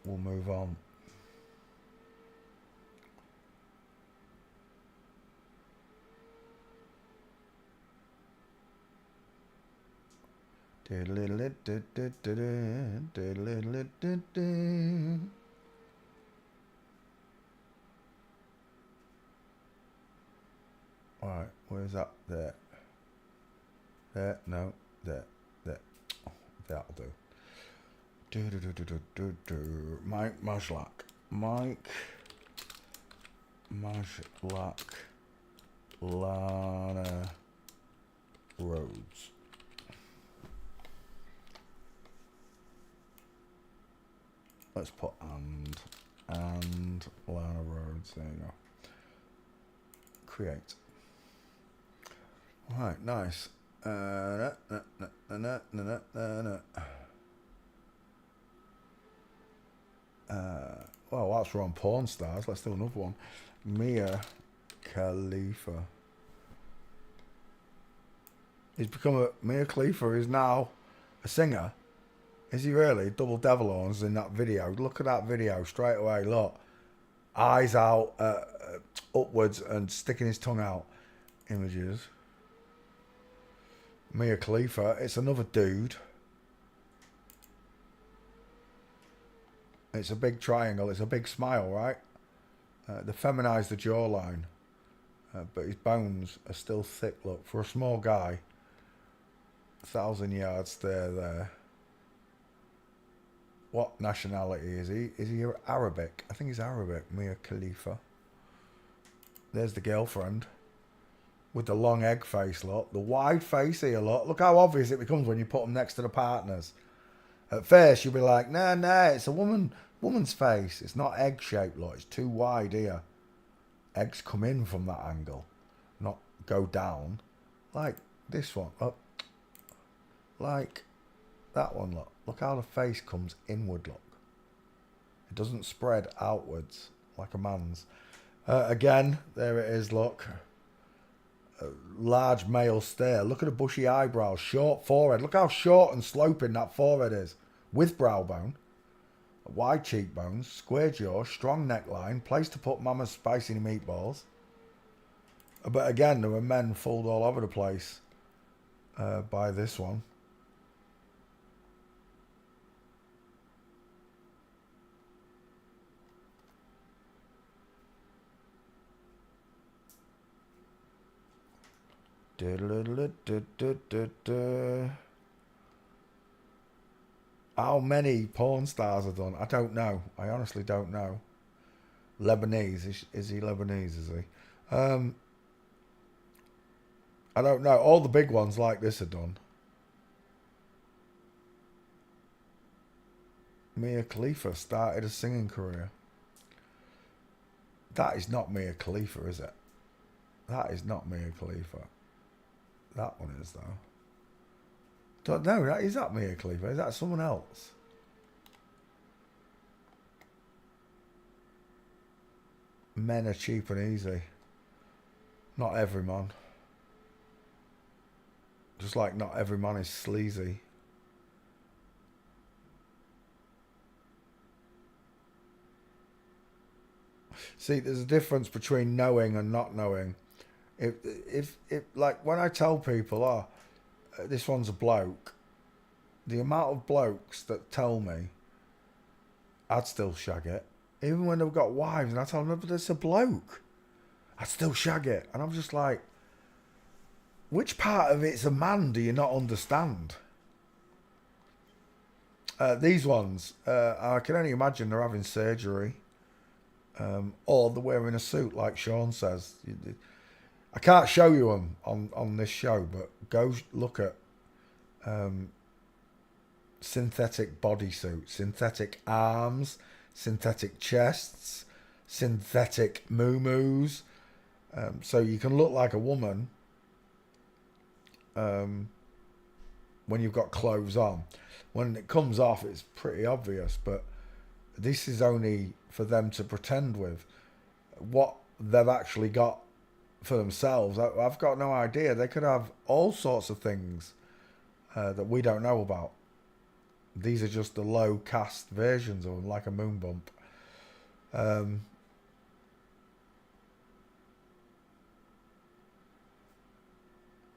we'll move on. Alright, where's that? There. There, no, there, there. Oh, that'll do. Mike Maslak. Mike Maslak. Lana Rhodes. Let's put and Lana Rhodes. There you go. Create. Right, nice. Well, whilst we're on porn stars, let's do another one. Mia Khalifa. Mia Khalifa is now a singer. Is he really? Double devil horns in that video. Look at that video straight away. Look, eyes out, upwards, and sticking his tongue out. Images. Mia Khalifa. It's another dude. It's a big triangle. It's a big smile, right? They feminise the jawline, but his bones are still thick. Look, for a small guy, 1,000 yard stare there. What nationality is he? Is he Arabic? I think he's Arabic. Mia Khalifa. There's the girlfriend with the long egg face. Look, the wide face here. Look how obvious it becomes when you put them next to the partners. At first, you'll be like, nah, it's a woman's face. It's not egg shaped. Look, it's too wide here. Eggs come in from that angle, not go down, like this one. Look, like that one. Look how the face comes inward. Look, it doesn't spread outwards like a man's. Again, there it is. Look, a large male stare. Look at the bushy eyebrows, short forehead. Look how short and sloping that forehead is, with brow bone, wide cheekbones, square jaw, strong neckline, place to put mama's spicy meatballs. But again, there were men fooled all over the place by this one. How many porn stars are done? I don't know. I honestly don't know. Lebanese. Is he Lebanese, is he? I don't know. All the big ones like this are done. Mia Khalifa started a singing career. That is not Mia Khalifa, is it? That is not Mia Khalifa. That one is, though. Don't know. Is that Mia Khalifa? Is that someone else? Men are cheap and easy. Not every man. Just like not every man is sleazy. See, there's a difference between knowing and not knowing. If like when I tell people, oh, this one's a bloke, the amount of blokes that tell me I'd still shag it, even when they've got wives, and I tell them, but it's a bloke, I'd still shag it, and I'm just like, which part of it's a man do you not understand? These ones, I can only imagine they're having surgery, or they're wearing a suit, like Sean says. I can't show you them on this show, but go look at synthetic bodysuits, synthetic arms, synthetic chests, synthetic moo-moos. So you can look like a woman when you've got clothes on. When it comes off, it's pretty obvious, but this is only for them to pretend with. What they've actually got for themselves, I've got no idea. They could have all sorts of things that we don't know about. These are just the low cast versions of them, like a moon bump.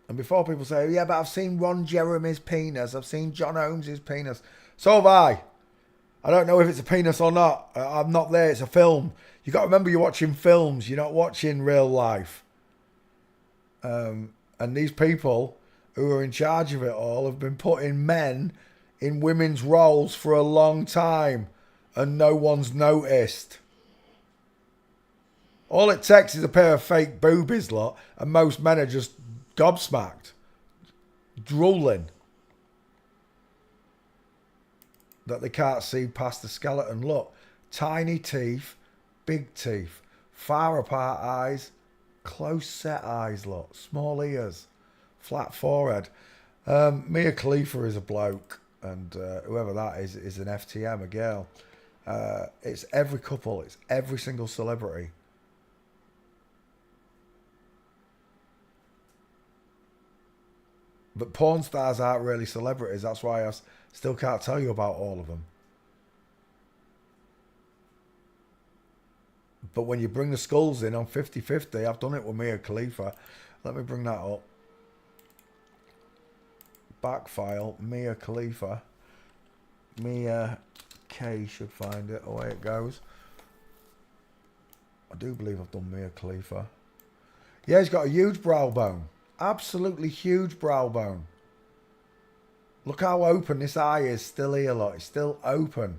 And before people say, yeah, but I've seen Ron Jeremy's penis, I've seen John Holmes's penis. So have I. I don't know if it's a penis or not. I'm not there. It's a film. You got to remember you're watching films. You're not watching real life. And these people who are in charge of it all have been putting men in women's roles for a long time. And no one's noticed. All it takes is a pair of fake boobies, lot, and most men are just gobsmacked. Drooling. That they can't see past the skeleton. Look, tiny teeth, big teeth, far apart eyes, close set eyes, look, small ears, flat forehead. Mia Khalifa is a bloke, and whoever that is an FTM, a girl. It's every couple, it's every single celebrity. But porn stars aren't really celebrities. That's why I still can't tell you about all of them. But when you bring the skulls in on 50-50, I've done it with Mia Khalifa. Let me bring that up. Back file, Mia Khalifa. Mia K should find it. Away it goes. I do believe I've done Mia Khalifa. Yeah, he's got a huge brow bone. Absolutely huge brow bone. Look how open this eye is still here, look. It's still open.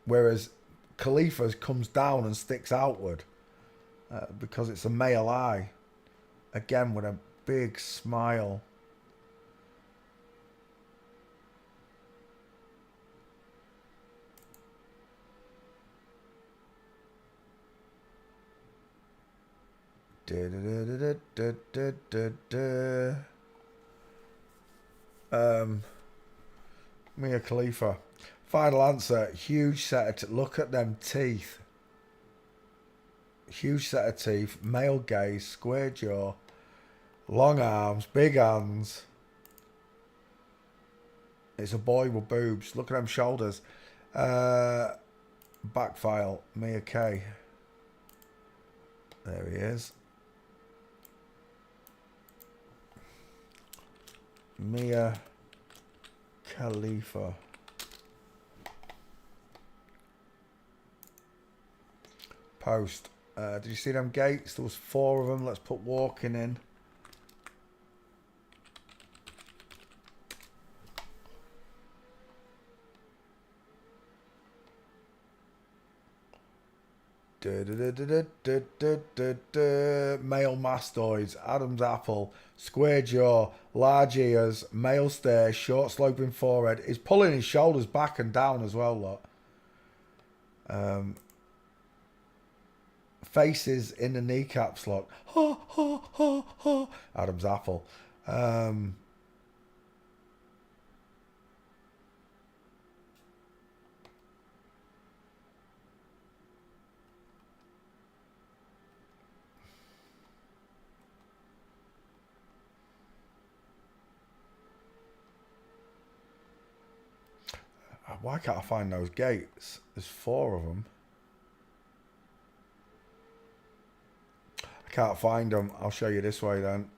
Whereas Khalifa's comes down and sticks outward. Because it's a male eye. Again, with a big smile. Mia Khalifa. Final answer. Huge set of look at them teeth. Huge set of teeth. Male gaze. Square jaw. Long arms. Big hands. It's a boy with boobs. Look at them shoulders. Back file. Mia K. There he is. Mia Khalifa. Post. Did you see them gates? There was 4 of them. Let's put walking in. Male mastoids, Adam's apple, square jaw, large ears, male stare, short sloping forehead. He's pulling his shoulders back and down as well, look. Faces in the kneecaps, look. Adam's apple. Why can't I find those gates? There's 4 of them. I can't find them. I'll show you this way then.